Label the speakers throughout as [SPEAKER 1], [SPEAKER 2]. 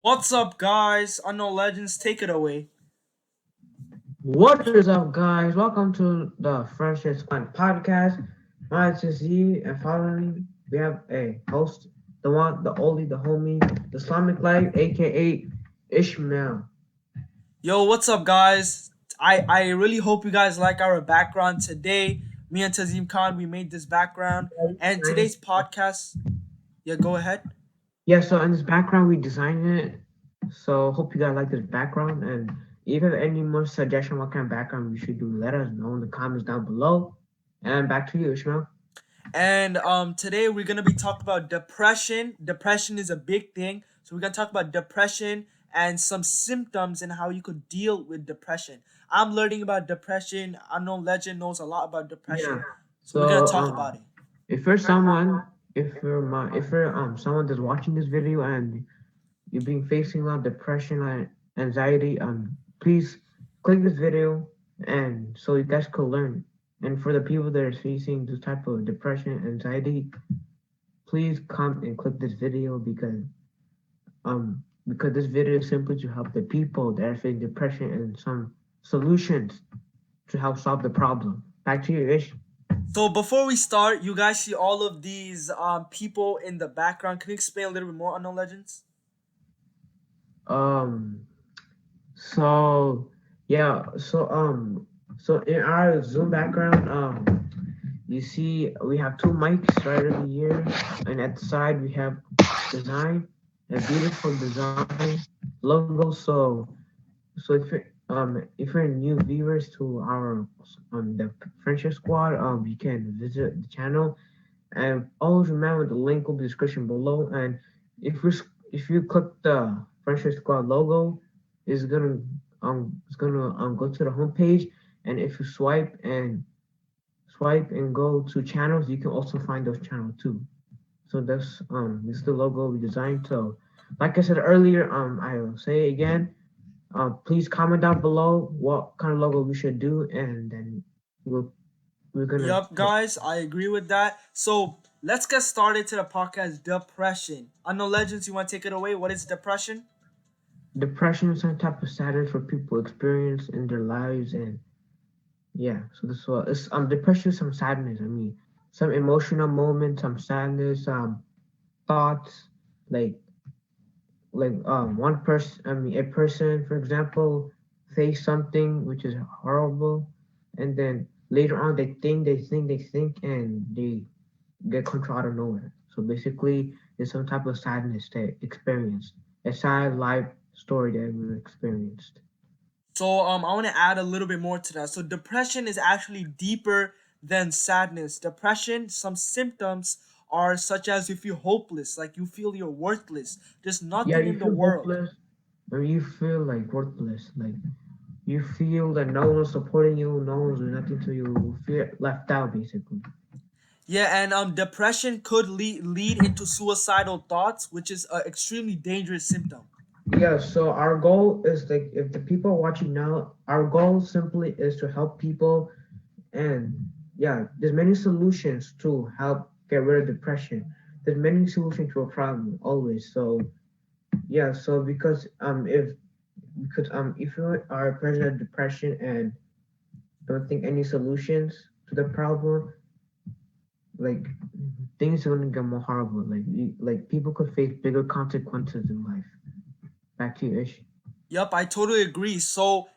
[SPEAKER 1] What's up, guys? Unknown Legends, take it away.
[SPEAKER 2] What is up, guys? Welcome to the Friendship Squad podcast. My name is Z, and following we have a host, the one, the only, the homie, the Islamic Life, aka Ishmael.
[SPEAKER 1] Yo, what's up, guys? I really hope you guys like our background today. Me and Tazim Khan, we made this background. And today's podcast, yeah, go ahead.
[SPEAKER 2] Yeah, so in this background, we designed it. So hope you guys like this background, and if you have any more suggestion what kind of background we should do, let us know in the comments down below. And back to you, Ishmael.
[SPEAKER 1] And today we're gonna be talking about depression. Depression is a big thing. So we're gonna talk about depression and some symptoms and how you could deal with depression. I'm learning about depression. Unknown Legend knows a lot about
[SPEAKER 2] Yeah.
[SPEAKER 1] depression. So we're gonna
[SPEAKER 2] So
[SPEAKER 1] talk about it.
[SPEAKER 2] if you're someone, if you're someone that's watching this video and you're being facing a lot of depression and anxiety, please click this video and so you guys could learn. And for the people that are facing this type of depression, anxiety, please come and click this video because this video is simply to help the people that are facing depression and some solutions to help solve the problem. Back to you, Ish.
[SPEAKER 1] So before we start, you guys see all of these people in the background. Can you explain a little bit more, Unknown Legends?
[SPEAKER 2] Um, so so in our Zoom background, you see we have two mics right over here, and at the side we have design, a beautiful design logo. So if you're new viewers to our the friendship squad, you can visit the channel, and always remember the link will be in the description below. And if you if you click the friendship squad logo, it's gonna go to the homepage, and if you swipe and go to channels, you can also find those channels too. So this is the logo we designed. So like I said earlier, I'll say it again. Please comment down below what kind of logo we should do, and then we'll we're gonna
[SPEAKER 1] Yup, guys, I agree with that. So let's get started to the podcast. Depression. Unknown Legends, you want to take it away? What is depression?
[SPEAKER 2] depression is some type of sadness for people experience in their lives. And yeah, so this was it's depression is some sadness. I mean, some emotional moments, some sadness, thoughts, like one person, I mean a person for example face something which is horrible, and then later on they think and they get control out of nowhere. So basically it's some type of sadness they experienced, a sad life story that we experienced.
[SPEAKER 1] So I want to add a little bit more to that. So depression is actually deeper than sadness. Depression, some symptoms are such as you feel hopeless, like you feel you're worthless. There's
[SPEAKER 2] Yeah,
[SPEAKER 1] nothing
[SPEAKER 2] you
[SPEAKER 1] in the
[SPEAKER 2] feel
[SPEAKER 1] world.
[SPEAKER 2] hopeless, or you feel like worthless, like you feel that no one's supporting you, no one's doing nothing to you, you feel left out basically.
[SPEAKER 1] Yeah, and depression could lead into suicidal thoughts, which is an extremely dangerous symptom.
[SPEAKER 2] Yeah, so our goal is like if the people are watching now, our goal simply is to help people. And yeah, there's many solutions to help get rid of depression. There's many solutions to a problem always. So yeah, so if you are present of depression and don't think any solutions to the problem, like things are gonna get more horrible. Like people could face bigger consequences in life. Back to you, Ish.
[SPEAKER 1] Yep, I totally agree. So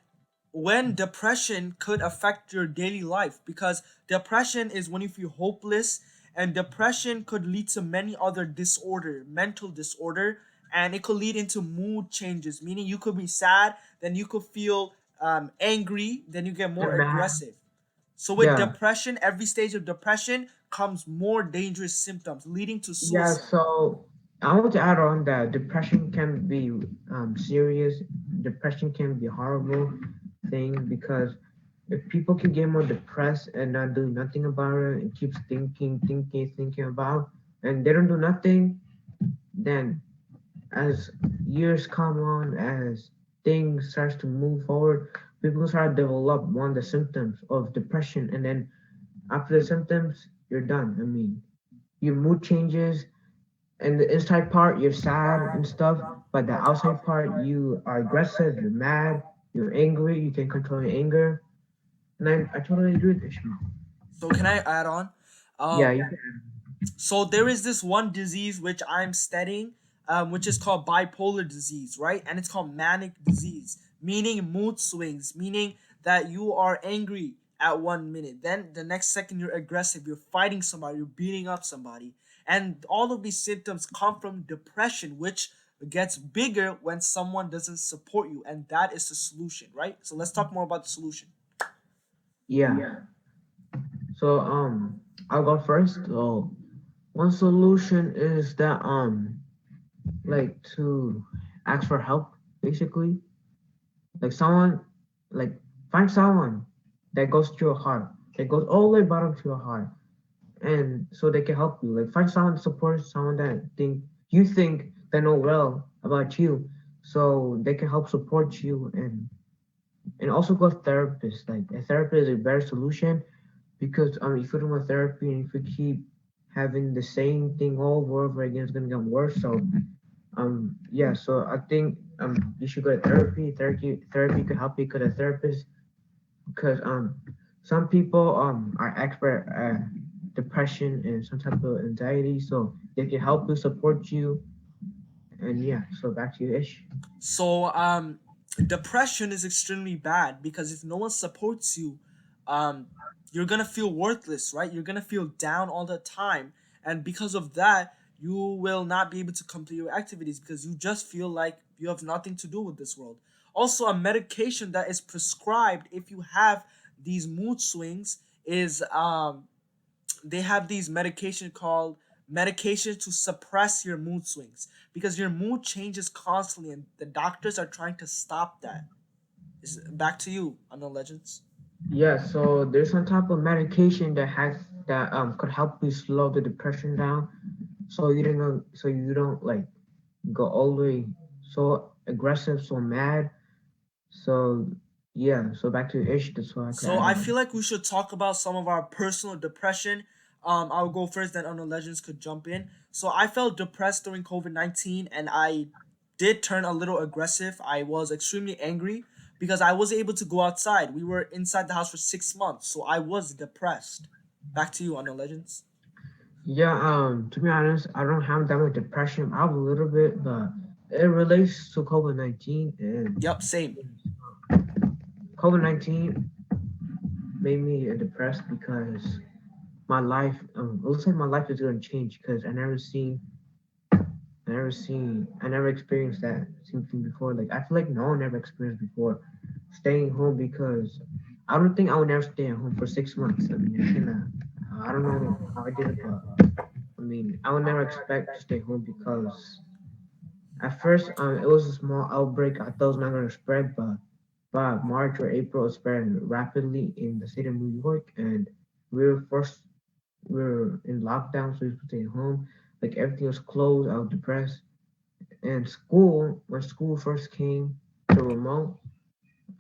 [SPEAKER 1] when depression could affect your daily life, because depression is when you feel hopeless, and depression could lead to many other disorder, mental disorder, and it could lead into mood changes, meaning you could be sad, then you could feel angry, then you get more
[SPEAKER 2] And mad.
[SPEAKER 1] aggressive. So with
[SPEAKER 2] Yeah,
[SPEAKER 1] depression, every stage of depression comes more dangerous symptoms leading to
[SPEAKER 2] yeah.
[SPEAKER 1] suicide.
[SPEAKER 2] So I want to add on that depression can be serious. Depression can be a horrible thing because if people can get more depressed and not do nothing about it and keeps thinking about, and they don't do nothing, then as years come on, as things starts to move forward, people start to develop one of the symptoms of depression, and then after the symptoms, you're done. I mean, your mood changes, and the inside part, you're sad and stuff. but the outside part, you are aggressive, you're mad, you're angry, you can control your anger. And I totally agree with Ishmael.
[SPEAKER 1] So can I add on?
[SPEAKER 2] Yeah,
[SPEAKER 1] Um,
[SPEAKER 2] you can.
[SPEAKER 1] so there is this one disease which I'm studying, which is called bipolar disease, right? And it's called manic disease, meaning mood swings, meaning that you are angry at 1 minute, then the next second you're aggressive, you're fighting somebody, you're beating up somebody, and all of these symptoms come from depression, which gets bigger when someone doesn't support you, and that is the solution, right? So let's talk more about the solution.
[SPEAKER 2] Yeah. So I'll go first. So one solution is that like to ask for help, basically. Like someone, like find someone that goes to your heart, that goes all the way bottom to your heart, and so they can help you. Like find someone to support, someone that think they know well about you, so they can help support you, and also go to therapist. Like a therapist is a better solution because if you do a therapy and if you keep having the same thing over again, it's gonna get worse. So yeah, so I think you should go to therapy. Therapy could help you go to a therapist because some people are expert at depression and some type of anxiety, so they can help you, support you, and yeah. So back to you, Ish.
[SPEAKER 1] So depression is extremely bad because if no one supports you, um you're gonna feel worthless, right? You're gonna feel down all the time, and because of that you will not be able to complete your activities because you just feel like you have nothing to do with this world. Also, a medication that is prescribed if you have these mood swings is they have these medication called medication to suppress your mood swings because your mood changes constantly and the doctors are trying to stop that. Is back to you, Unknown Legends.
[SPEAKER 2] Yeah, so there's some type of medication that could help you slow the depression down, so you don't like go all the way so aggressive, so mad. So yeah, so back to Ish. That's what I could
[SPEAKER 1] So
[SPEAKER 2] add
[SPEAKER 1] I
[SPEAKER 2] on.
[SPEAKER 1] feel like we should talk about some of our personal depression. I'll go first, then Unknown Legends could jump in. So I felt depressed during COVID-19 and I did turn a little aggressive. I was extremely angry because I wasn't able to go outside. We were inside the house for 6 months, so I was depressed. Back to you, Unknown Legends.
[SPEAKER 2] Yeah, to be honest, I don't have that much depression. I have a little bit, but it relates to COVID-19, and
[SPEAKER 1] Yep, same.
[SPEAKER 2] COVID-19 made me depressed because my life, it looks like my life is gonna change because I never experienced that same thing before. Like I feel like no one ever experienced before staying home because I don't think I would never stay at home for 6 months. I mean, I don't know how I did it, but I mean, I would never expect to stay home because at first, it was a small outbreak. I thought it was not going to spread, but by March or April, it spread rapidly in the state of New York, and we were forced, we were in lockdown, so we could stay home. Like everything was closed. I was depressed. And when school first came to remote,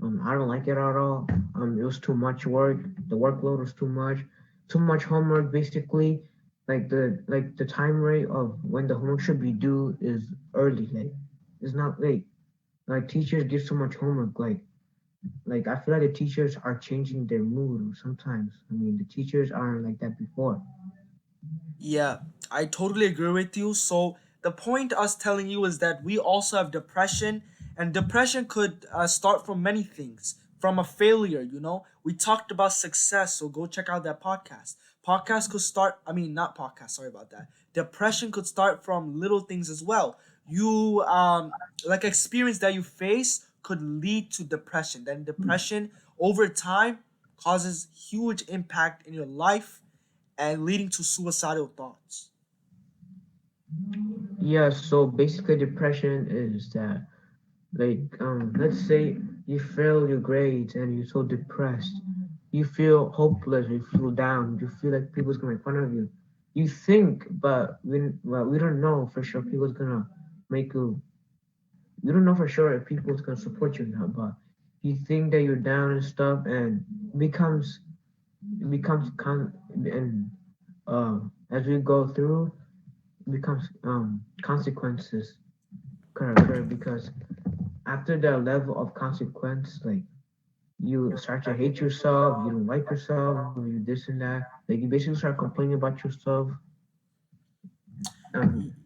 [SPEAKER 2] I don't like it at all. It was too much work. The workload was too much homework. Basically, like the time rate of when the homework should be due is early. Like it's not late. Like teachers give so much homework. Like I feel like the teachers are changing their mood sometimes. I mean, the teachers aren't like that before.
[SPEAKER 1] Yeah, I totally agree with you. So the point us telling you is that we also have depression, and depression could start from many things. From a failure, we talked about success, so go check out that podcast. Podcast could start. I mean, not podcast. Sorry about that. Depression could start from little things as well. You like experience that you face could lead to depression. Then depression over time causes huge impact in your life and leading to suicidal thoughts.
[SPEAKER 2] Yeah. So basically, depression is that let's say you fail your grades and you're so depressed, you feel hopeless, you feel down, you feel like people's gonna make fun of you. You think, but we don't know for sure people's gonna make you. We don't know for sure if people's gonna support you now, but you think that you're down and stuff, and becomes it becomes con and as we go through, it becomes consequences could occur because after the level of consequence, like you start to hate yourself, you don't like yourself, you this and that. Like you basically start complaining about yourself.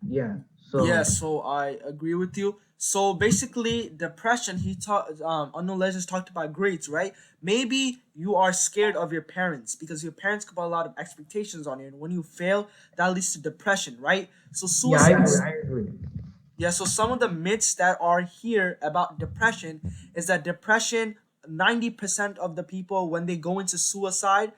[SPEAKER 2] Yeah.
[SPEAKER 1] Yeah,
[SPEAKER 2] So
[SPEAKER 1] so I agree with you. So basically, depression. He taught. Unknown Legends talked about grades, right? Maybe you are scared of your parents because your parents put a lot of expectations on you, and when you fail, that leads to depression, right? So
[SPEAKER 2] yeah, I
[SPEAKER 1] suicide.
[SPEAKER 2] agree. I agree.
[SPEAKER 1] Yeah. So some of the myths that are here about depression is that depression. 90% of the people when they go into suicide,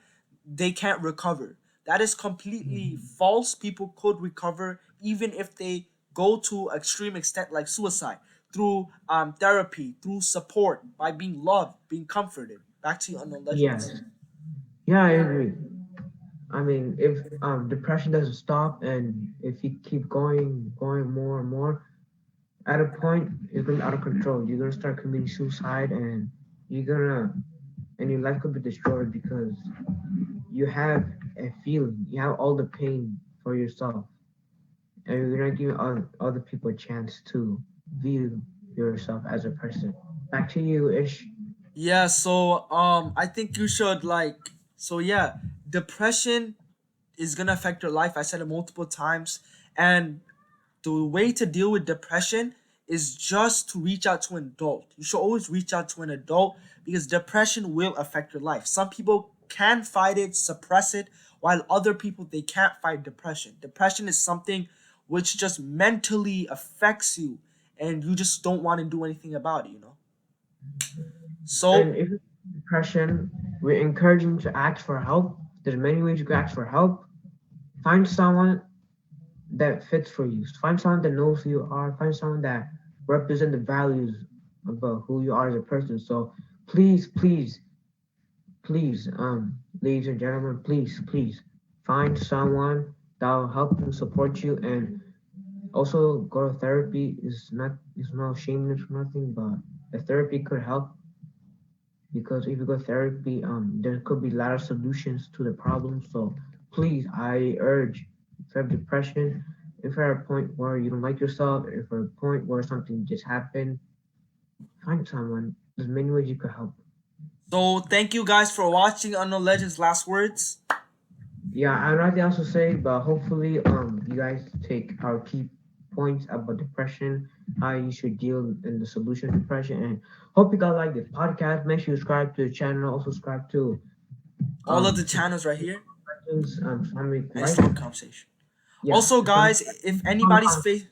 [SPEAKER 1] they can't recover. That is completely false. People could recover even if they go to extreme extent like suicide through therapy, through support, by being loved, being comforted. Back to you, Unknown Legends.
[SPEAKER 2] Yes. Yeah, I agree. I mean, if depression doesn't stop and if you keep going more and more, at a point it's gonna be out of control. You're gonna start committing suicide, and you're gonna and your life could be destroyed because you have a feeling, you have all the pain for yourself, and you're not giving other people a chance to view yourself as a person. Back to you, Ish.
[SPEAKER 1] Yeah, so I think you should yeah, depression is gonna affect your life. I said it multiple times. And the way to deal with depression is just to reach out to an adult. You should always reach out to an adult because depression will affect your life. Some people can fight it, suppress it, while other people they can't fight depression. Depression is something which just mentally affects you and you just don't want to do anything about it, you know? So
[SPEAKER 2] And if it's depression, we're encouraging to ask for help. There's many ways you can ask for help. Find someone that fits for you. Find someone that knows who you are. Find someone that represent the values about who you are as a person. So please, please, please, ladies and gentlemen, please find someone that will help you, support you, and also go to therapy. Is no shameless or nothing, but the therapy could help because if you go to therapy, there could be a lot of solutions to the problem. So please, I urge, if you have depression, if you're at a point where you don't like yourself, if you're at a point where something just happened, find someone. There's many ways you could help.
[SPEAKER 1] thank you guys for watching Unknown Legends last words.
[SPEAKER 2] Yeah, I have nothing else to say, but hopefully, you guys take our key points about depression, how you should deal and the solution to depression, and hope you guys like this podcast. Make sure you subscribe to the channel. Also subscribe to
[SPEAKER 1] All of the
[SPEAKER 2] to
[SPEAKER 1] channels right here
[SPEAKER 2] Islamic
[SPEAKER 1] and
[SPEAKER 2] Life.
[SPEAKER 1] Islamic conversation.
[SPEAKER 2] Yeah,
[SPEAKER 1] Also,
[SPEAKER 2] Islamic
[SPEAKER 1] guys,
[SPEAKER 2] Islamic Life.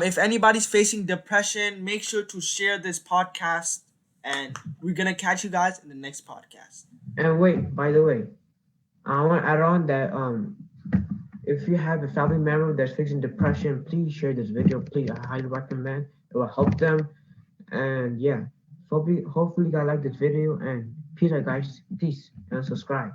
[SPEAKER 1] if anybody's facing depression, make sure to share this podcast, and we're gonna catch you guys in the next podcast.
[SPEAKER 2] And wait, by the way, I want to add on that if you have a family member that's facing depression, please share this video. Please, I highly recommend. It will help them. And yeah, hopefully you guys like this video. And peace, out, guys. Peace and subscribe.